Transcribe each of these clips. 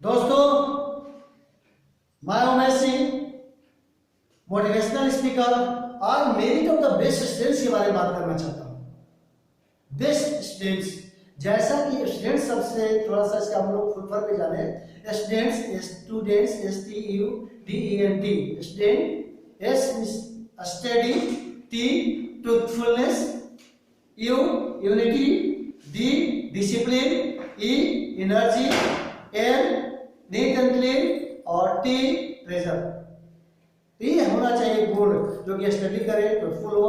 दोस्तों, मैं Umesh Singh, motivational speaker. आज मेरी तो बेस्ट स्टूडेंट्स के बारे में बात करना चाहता हूँ। बेस्ट स्टूडेंट्स, जैसा कि स्टूडेंट सबसे थोड़ा सा इसका हम लोग फुल फॉर्म पे जाने। Students, students, STUDENT, student, S study, T truthfulness, U unity, D discipline, E energy, N neat and clean और T ट्रेजर। ये होना चाहिए गुण जो कि स्टडी करे, ट्रूथफुल हो,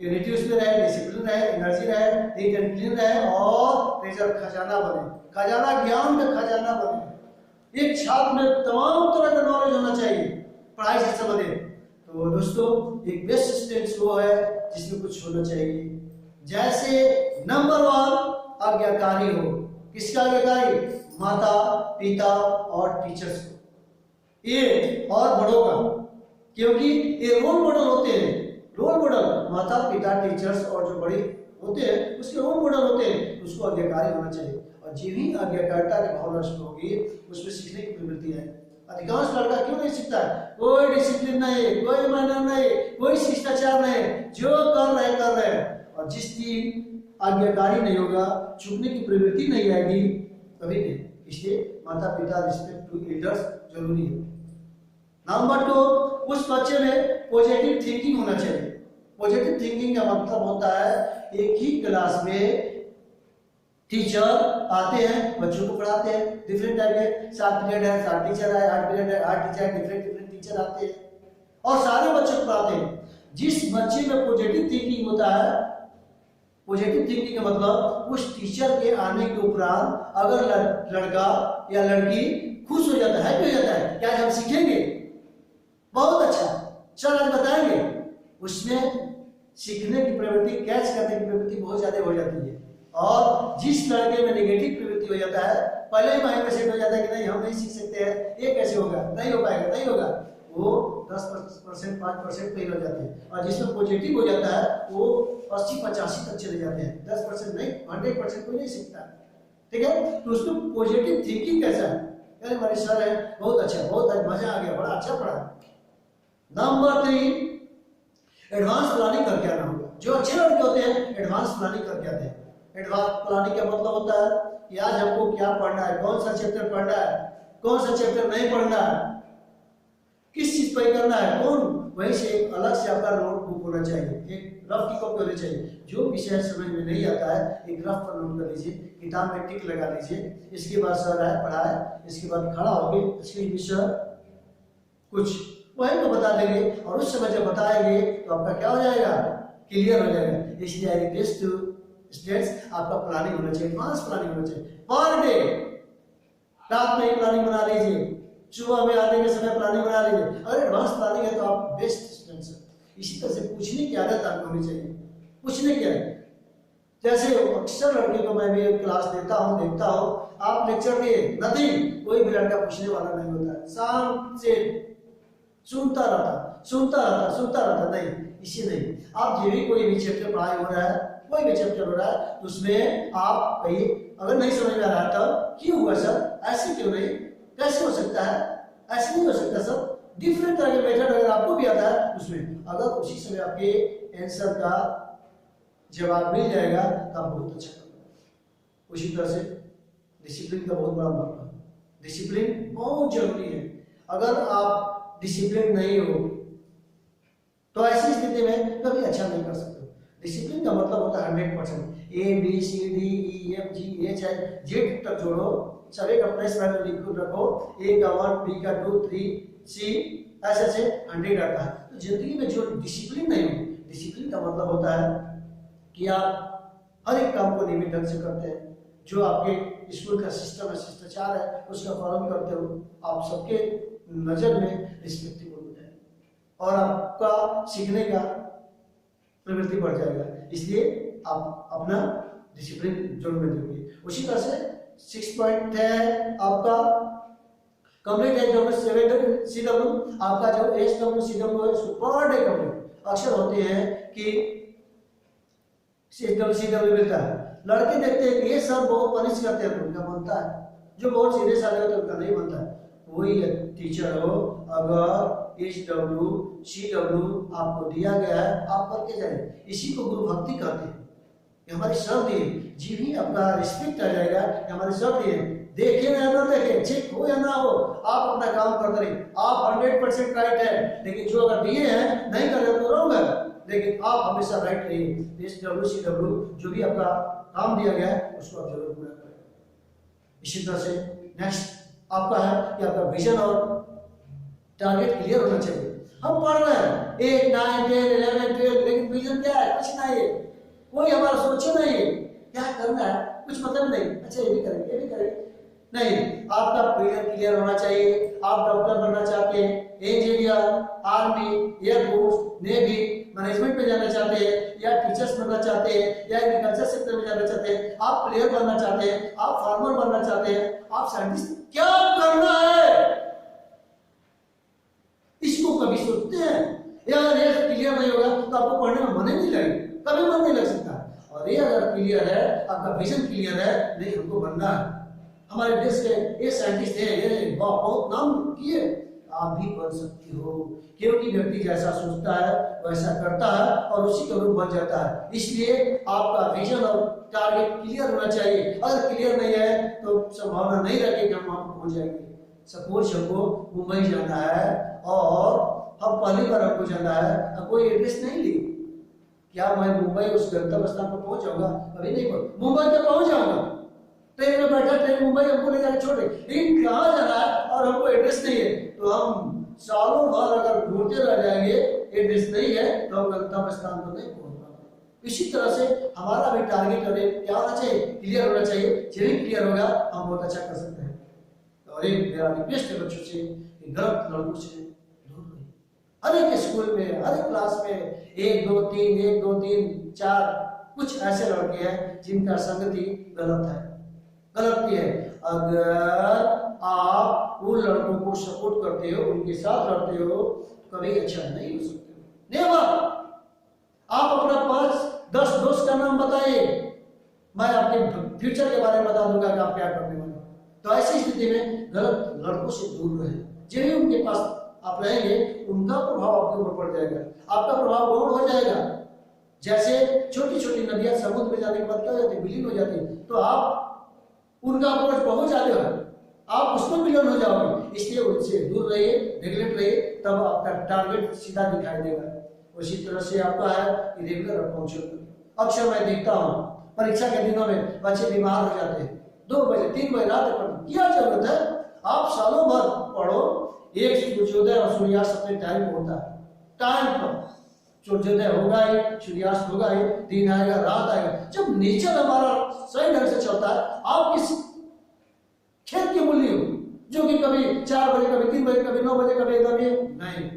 यूनिटी उसमें रहे, डिसिप्लिन रहे, एनर्जी रहे, नीट एंड क्लीन रहे और ट्रेजर खजाना बने, खजाना ज्ञान का खजाना बने। एक छात्र में तमाम तरह का नॉलेज होना चाहिए पढ़ाई से संबंधित। तो दोस्तों, एक बेस्ट स्टूडेंट वो है जिसमें कुछ होना चाहिए। जैसे नंबर 1 आज्ञाकारी हो। किसका आज्ञाकारी? माता पिता और टीचर्स को, ये और बड़ों का, क्योंकि ये रोल मॉडल होते हैं। रोल मॉडल माता पिता टीचर्स और जो बड़े होते हैं उसके रोल मॉडल होते हैं, उसको आज्ञाकारी होना चाहिए। और जिन्हीं आज्ञाकारिता की भावना होगी उसमें सीखने की प्रवृत्ति है। अधिकांश लड़का क्यों नहीं सीखता है? कोई डिसिप्लिन नहीं, कोई मैनर नहीं, कोई शिष्टाचार नहीं, जो कर रहे हैं। और जिस दिन आज्ञाकारी नहीं होगा, चुपने की प्रवृत्ति नहीं आएगी, कभी नहीं। इसलिए माता पिता, रिस्पेक्ट टू एल्डर्स जरूरी है। नंबर 2, उस बच्चे में पॉजिटिव थिंकिंग होना चाहिए। पॉजिटिव थिंकिंग का मतलब होता है एक ही क्लास में टीचर आते हैं, बच्चों को पढ़ाते हैं, डिफरेंट टाइप के 7 पीरियड है, 7 टीचर है, 8 पीरियड है, 8 टीचर, डिफरेंट टीचर आते हैं और सारे बच्चों को पढ़ाते हैं। जिस बच्चे में पॉजिटिव थिंकिंग होता है, पॉजिटिव थिंकिंग का मतलब उस टीचर के आने के उपरांत अगर लड़का या लड़की खुश हो जाता है, हैप्पी हो जाता है, क्या हम सीखेंगे, बहुत अच्छा सर आज बताएंगे, उसमें सीखने की प्रवृत्ति, कैच करने की प्रवृत्ति बहुत ज्यादा हो जाती है। और जिस लड़के में नेगेटिव प्रवृत्ति हो जाता है, पहले ही माइंड में सेट हो जाता है कि नहीं हम नहीं सीख सकते हैं, ये कैसे होगा, नहीं हो पाएगा, नहीं होगा, वो 10% 5% फेल हो जाते हैं। और जिसमें पॉजिटिव हो जाता है वो 80-85 तक चले जाते हैं। 10% नहीं, 100% कोई नहीं सीखता, ठीक है। तो उसमें पॉजिटिव थिंकिंग कैसा है? अरे हमारे सर है, बहुत अच्छा, बहुत मजा आ गया, बड़ा अच्छा पढ़ा। नंबर 3, एडवांस प्लानिंग करके आना होगा। जो अच्छे लड़के होते हैं एडवांस प्लानिंग करके आते हैं। एडवांस प्लानिंग का मतलब होता है कि आज हमको क्या पढ़ना है, कौन सा चैप्टर पढ़ना है, कौन सा चैप्टर नहीं पढ़ना है, किस चीज पर करना है, कौन, वहीं से एक अलग से आपका नोटबुक होना चाहिए, एक रफ की कॉपी होनी चाहिए। जो विषय समझ में नहीं आता है एक रफ पर नोट कर लीजिए, किताब में टिक लगा लीजिए। इसके बाद सर आए, पढ़ाए, इसके बाद खड़ा होके इसके विषय कुछ वही तो बता देंगे और उस समय जब बताएंगे तो आपका क्या हो जाएगा, क्लियर हो जाएगा। इसलिए आई रिक्वेस्ट टू स्टूडेंट्स, आपका प्लानिंग होना चाहिए, एडवांस प्लानिंग होना चाहिए। पर डे रात में ही प्लानिंग बना लीजिए, सुबह में आने के समय प्लानिंग बना लीजिए। अगर एडवांस प्लानिंग है तो आप बेस्ट स्टूडेंट्स हैं। इसी तरह से पूछने की आदत आपको होनी चाहिए, पूछने की आदत। जैसे अक्सर लड़के को मैं भी क्लास देखता हूँ, आप लेक्चर दिए, नथिंग, कोई भी लड़का पूछने वाला नहीं होता है, शांत से सुनता रहता, नहीं, इसी नहीं। आप ये भी कोई भी चैप्टर पढ़ाई हो रहा है, कोई भी चैप्टर हो रहा है, उसमें आप कहीं अगर नहीं समझ में आ रहा तो क्यों हुआ सर, ऐसे क्यों नहीं, कैसे हो सकता है, ऐसे नहीं हो सकता सर। डिफरेंट तरह के मेथड अगर आपको भी आता है उसमें, अगर उसी समय आपके आंसर का जवाब मिल जाएगा तो आप बहुत अच्छा करोगे। उसी तरह से डिसिप्लिन का बहुत बड़ा महत्व है। डिसिप्लिन बहुत जरूरी है। अगर आप डिसिप्लिन नहीं हो तो ऐसी स्थिति में कभी अच्छा नहीं कर सकते। डिसिप्लिन का मतलब होता है 100%। ABCDEFGH तक जोड़ो, सभी का प्लेस वैल्यू लिख रखो, A का 1, B का 2, 3, C ऐसे 100 आता है। तो जिंदगी में जो डिसिप्लिन नहीं हो, डिसिप्लिन का मतलब होता है कि आप हर एक काम को नियमित ढंग से करते हैं, जो आपके स्कूल का सिस्टम है, शिष्टाचार है, उसका पालन करते हो, आप सबके नजर में रिस्पेक्टेबल हो जाए और आपका सीखने का प्रवृत्ति बढ़ जाएगा। इसलिए आप अपना डिसिप्लिन जरूर में दोगे। उसी तरह से 6 पॉइंट है आपका कंप्लीट SWCW, आपका जो SWCW है उसको पर डे कंप्लीट। अक्सर होते हैं कि SWCW मिलता है, लड़के देखते हैं कि ये सर बहुत पनिश करते हैं, उनका बनता है जो बहुत सीरियस आदमी होता है उनका नहीं बनता है। कोई टीचर हो, अगर HWCW आपको दिया गया है आप करके जाइए, इसी को गुरु भक्ति कहते हैं। ये हमारी शर्त है, जी भी आपका रिस्पेक्ट आ जाएगा, ये हमारी शर्त है। देखे या ना देखे, चेक हो या ना हो, आप अपना काम करते रहिए। आप 100% राइट है, लेकिन जो अगर दिए हैं नहीं कर रहे तो रॉन्ग है, लेकिन आप हमेशा राइट रहिए। HWCW जो भी आपका काम दिया गया है उसको आप जरूर पूरा करें। इसी तरह से नेक्स्ट आपका है कि आपका विजन और टारगेट क्लियर होना चाहिए। हम पढ़ रहे हैं 8, 9, 10, 11, 12, लेकिन विजन क्या है? कुछ नहीं है, कोई हमारा सोचे नहीं है क्या करना है, कुछ मतलब नहीं। अच्छा ये भी करेंगे, ये भी करेंगे, नहीं। आपका विजन क्लियर होना चाहिए। आप डॉक्टर बनना चाहते हैं, engineer, army, air force, navy, management में जाना चाहते हैं, या टीचर्स बनना चाहते हैं, या एग्रीकल्चर सेक्टर में जाना चाहते हैं, आप प्लेयर बनना चाहते हैं, आप फार्मर बनना चाहते हैं, आप साइंटिस्ट, क्या करना है इसको कभी सोचते हैं? यार ये क्लियर नहीं होगा तो आपको पढ़ने में मन नहीं लगेगा, कभी मन नहीं लग सकता। और ये अगर क्लियर है, आपका विजन क्लियर है, नहीं हमको बनना है, हमारे देश के ये साइंटिस्ट है, ये बहुत नाम किए, आप भी बन सकती हो, क्योंकि व्यक्ति जैसा सोचता है वैसा करता है और उसी के अनुरूप बन जाता है। इसलिए आपका विजन और टारगेट क्लियर होना चाहिए। अगर क्लियर नहीं है तो संभावना नहीं रखेगी हम वहां पहुंच जाएंगे। सपोज हमको मुंबई जाना है और हम पहली बार हमको जाना है, कोई एड्रेस नहीं ली, क्या मैं मुंबई उस गंतव्य स्थान पर पहुंच जाऊंगा? कभी नहीं पहुंच, मुंबई तक पहुंच जाऊंगा, ट्रेन में बैठा, ट्रेन मुंबई हमको ले जाकर छोड़े, लेकिन कहाँ जाना है और हमको एड्रेस नहीं है, तो हम सालों भर अगर ढूंढते रह जाएंगे, एड्रेस नहीं है तो हम गंतव्य स्थान पर नहीं पहुंच पाएंगे। इसी तरह से हमारा भी टारगेट क्या होना चाहिए? क्लियर होना चाहिए। जब भी क्लियर होगा हम बहुत अच्छा कर सकते हैं। और एक मेरा रिक्वेस्ट है बच्चों से कि गलत लड़कों से दूर रहिए। हर एक स्कूल में, हर एक क्लास में 1, 2, 3, 4 कुछ ऐसे लड़के हैं जिनका संगति गलत है, गलत है। अगर आप उन लड़कों को सपोर्ट करते हो, उनके साथ लड़ते हो, कभी अच्छा नहीं हो सकते। नेवर। आप अपना 5-10 दोस्त का नाम बताइए, मैं आपके फ्यूचर के बारे में बता दूंगा कि आप क्या करने वाले। तो ऐसी स्थिति में गलत लड़कों से दूर रहे। जो भी उनके पास आप रहेंगे उनका प्रभाव आपके ऊपर पड़ जाएगा, आपका प्रभाव गौण हो जाएगा। जैसे छोटी छोटी नदियां समुद्र में जाने के बाद क्या हो जाती है? विलीन हो जाती है। तो आप उनका अप्रोच बहुत ज्यादा है, आप उसमें विलीन हो जाओगे। इसलिए उनसे दूर रहिए, नेगलेक्ट रहिए, तब आपका टारगेट सीधा दिखाई देगा। उसी तरह से आपका है रेगुलर अप्रोच। अक्सर मैं देखता हूँ परीक्षा के दिनों में बच्चे बीमार हो जाते हैं, 2 बजे 3 बजे रात तक। क्या जरूरत है? आप सालों भर पढ़ो, एक सूर्योदय और सूर्यास्त अपने टाइम पर होता है, टाइम पर सूर्योदय होगा ही, सूर्यास्त होगा ही, दिन आएगा, रात आएगा। जब नेचर हमारा सही ढंग से चलता है, आप किस खेत की मूल्य हो जो कि कभी 4 बजे, कभी 3 बजे, कभी 9 बजे, कभी एकदम नहीं।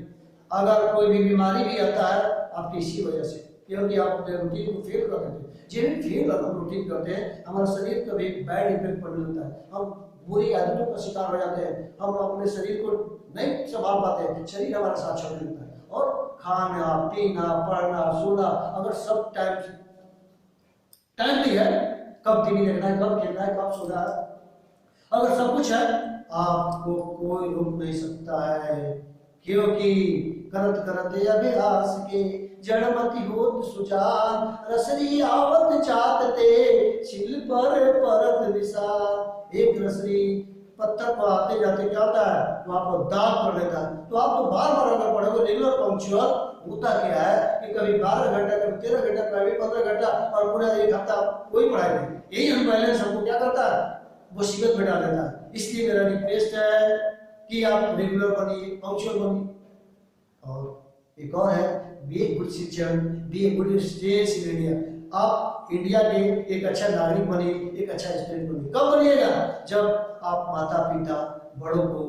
अगर कोई भी बीमारी भी आता है आपकी इसी वजह से, क्योंकि आप अपने रूटीन को फेल कर देते हैं। जिन फेल हम रूटीन करते हैं, हमारा शरीर का भी बैड इफेक्ट पड़ने लगता है, हम बुरी आदतों का शिकार हो जाते हैं, हम अपने शरीर को नहीं संभाल पाते हैं, शरीर हमारा साथ छोड़ने लगता है। और खाना, पीना, पढ़ना, सोना, अगर सब टाइम भी है, कब टीवी देखना है, कब खेलना है, कब सोना है, अगर सब कुछ है, आपको कोई रोक नहीं सकता है। क्योंकि करत करत अभ्यास के जड़मति होत सुजान, रसरी आवत चाहते छिल पर परत विशाल। एक रसरी पत्थर पर आते जाते क्या होता है? तो आपको दाग पड़ लेता है। तो आप तो बार बार अगर पढ़ोगे, रेगुलर पंक्चुअल होता क्या है कि कभी 12 घंटा, कभी 13 घंटा, कभी 15 घंटा, और पूरा 1 हफ्ता कोई पढ़ाई नहीं। यही अनबैलेंस हमको क्या करता है? मुसीबत में डाल देता है। इसलिए मेरा रिक्वेस्ट है कि आप रेगुलर बनिए, पंक्चुअल बनिए। और एक और है, be a good citizen, be a good student in India. आप इंडिया के एक अच्छा नागरिक बनिए, एक अच्छा स्टूडेंट बनिए। कब बनिएगा? जब आप माता पिता, बड़ों को,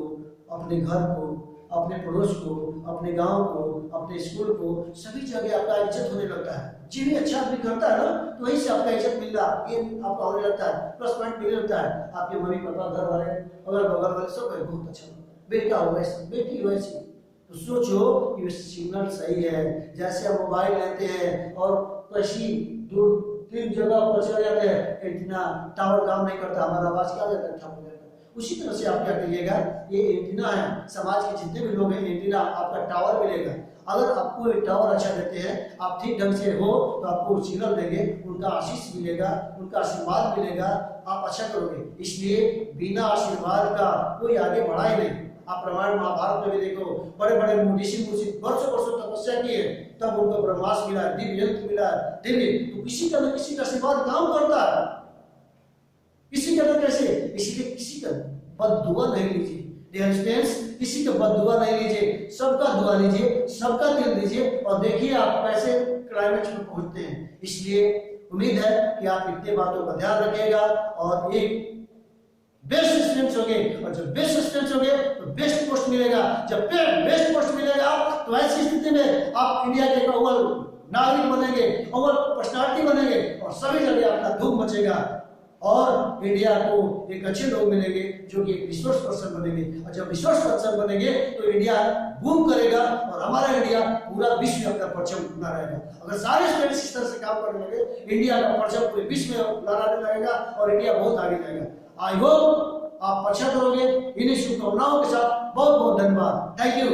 अपने घर को, अपने पड़ोस को, अपने गांव को, अपने स्कूल को, सभी जगह आपका इज्जत होने लगता है। जो भी अच्छा आदमी करता है ना, तो वहीं से आपका इज्जत मिल रहा है, आपका होने लगता है, प्लस पॉइंट मिलने लगता है। आपके मम्मी पापा, घर वाले, अगल बगल वाले सब बहुत अच्छा, बेटा हो वैसे, बेटी वैसी। तो सोचो कि सिग्नल सही है। जैसे हम मोबाइल लेते हैं और कहीं दूर 3 जगह पर चले जाते हैं, इतना टावर काम नहीं करता, हमारा आवाज क्या जाता है? ठप हो जाता है। उसी तरह से आप क्या करिएगा, ये एंटीना है, समाज के जितने भी लोग हैं एंटीना आपका टावर मिलेगा। अगर आपको ये टावर अच्छा देते हैं, आप ठीक ढंग से हो तो आपको सिग्नल देंगे, उनका आशीष मिलेगा, उनका आशीर्वाद मिलेगा, आप अच्छा करोगे। इसलिए बिना आशीर्वाद का कोई आगे बढ़ा ही नहीं। आप रामायण महाभारत में भी देखो, बड़े बड़े ऋषि मुनि वर्षों वर्षों तपस्या किए तब उनको ब्रह्मास्त्र मिला, दिव्य यंत्र मिला, दिव्य। तो किसी का न किसी का आशीर्वाद काम करता है, किसी का न कैसे। इसलिए किसी का बददुआ नहीं लीजिए, किसी का बददुआ नहीं लीजिए, सबका दुआ लीजिए, सबका दिल दीजिए और देखिए आप कैसे क्लाइमेक्स में पहुंचते हैं। इसलिए उम्मीद है कि आप इतने बातों का ध्यान रखिएगा और एक बेस्ट स्टूडेंट्स होंगे, और जब बेस्ट स्टूडेंट्स होंगे तो बेस्ट पोस्ट मिलेगा। जब बेस्ट पोस्ट मिलेगा तो ऐसी स्थिति में आप इंडिया के अव्वल नागरिक बनेंगे, अव्वल पर्सनालिटी बनेंगे और सभी जगह अपना धूम मचेगा और इंडिया को एक अच्छे लोग मिलेंगे जो कि एक रिसोर्स पर्सन बनेंगे। और जब रिसोर्स पर्सन बनेंगे तो इंडिया बूम करेगा और हमारा इंडिया पूरा विश्व में अपना परचम बना रहेगा। अगर सारे स्टूडेंट्स इस तरह से काम करने लगे, इंडिया का परचम पूरे विश्व में लहराने लगेगा और इंडिया बहुत आगे जाएगा। आई होप आप अच्छा करोगे। इन्हीं शुभकामनाओं के साथ बहुत बहुत धन्यवाद। Thank you.